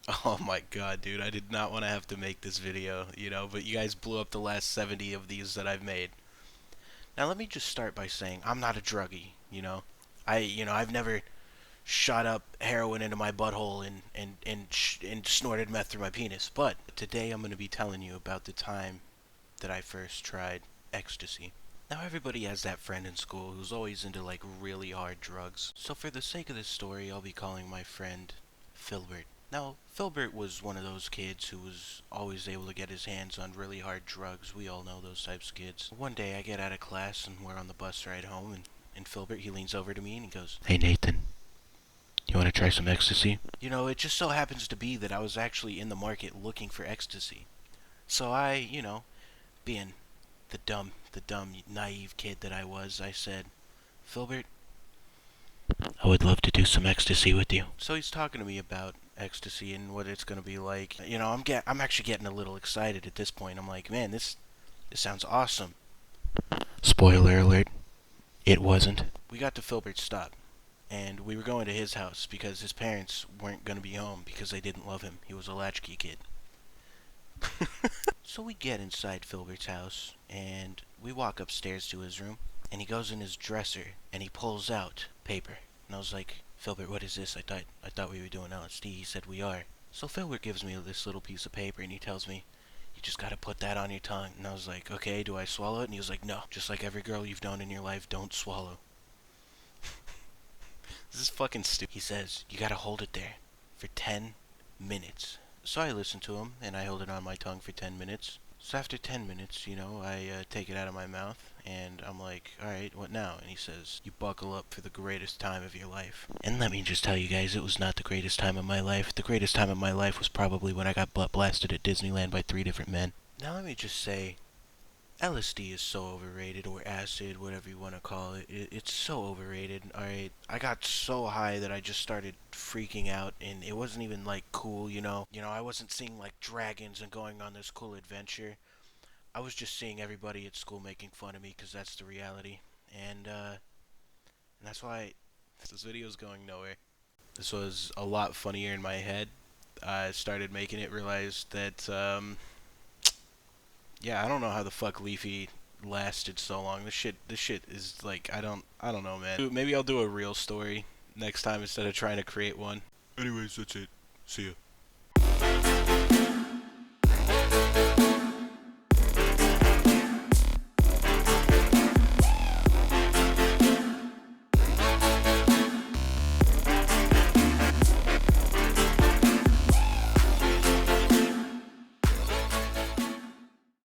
Oh my god, dude, I did not want to have to make this video, but you guys blew up the last 70 of these that I've made. Now let me just start by saying I'm not a druggie. I've never shot up heroin into my butthole and snorted meth through my penis. But today I'm going to be telling you about the time that I first tried ecstasy. Now everybody has that friend in school who's always into like really hard drugs. So for the sake of this story, I'll be calling my friend Filbert. Now, Filbert was one of those kids who was always able to get his hands on really hard drugs. We all know those types of kids. One day I get out of class and we're on the bus ride home and Filbert, he leans over to me and he goes, "Hey Nathan, you want to try some ecstasy?" It just so happens to be that I was actually in the market looking for ecstasy. So being the dumb, naive kid that I was, I said, "Filbert, I would love to do some ecstasy with you." So he's talking to me about ecstasy and what it's gonna be like. I'm actually getting a little excited at this point. I'm like, man, this sounds awesome. Spoiler alert, it wasn't. We got to Filbert's stop, and we were going to his house because his parents weren't gonna be home because they didn't love him. He was a latchkey kid. So we get inside Filbert's house, and we walk upstairs to his room, and he goes in his dresser, and he pulls out paper. And I was like, "Filbert, what is this? I thought we were doing LSD." He said, "We are." So Filbert gives me this little piece of paper, and he tells me, "You just gotta put that on your tongue." And I was like, "Okay, do I swallow it?" And he was like, "No, just like every girl you've known in your life, don't swallow." This is fucking stupid. He says, "You gotta hold it there for 10 minutes." So I listen to him, and I hold it on my tongue for 10 minutes. So after 10 minutes, I take it out of my mouth, and I'm like, "Alright, what now?" And he says, "You buckle up for the greatest time of your life." And let me just tell you guys, it was not the greatest time of my life. The greatest time of my life was probably when I got butt blasted at Disneyland by 3 different men. Now let me just say, LSD is so overrated, or acid, whatever you want to call it. It's so overrated. Alright, I got so high that I just started freaking out, and it wasn't even like cool, I wasn't seeing like dragons and going on this cool adventure. I was just seeing everybody at school making fun of me because that's the reality, and that's why this video's going nowhere. This was a lot funnier in my head. I started making it, realized that yeah, I don't know how the fuck Leafy lasted so long. This shit is like I don't know, man. Maybe I'll do a real story next time instead of trying to create one. Anyways, that's it. See ya.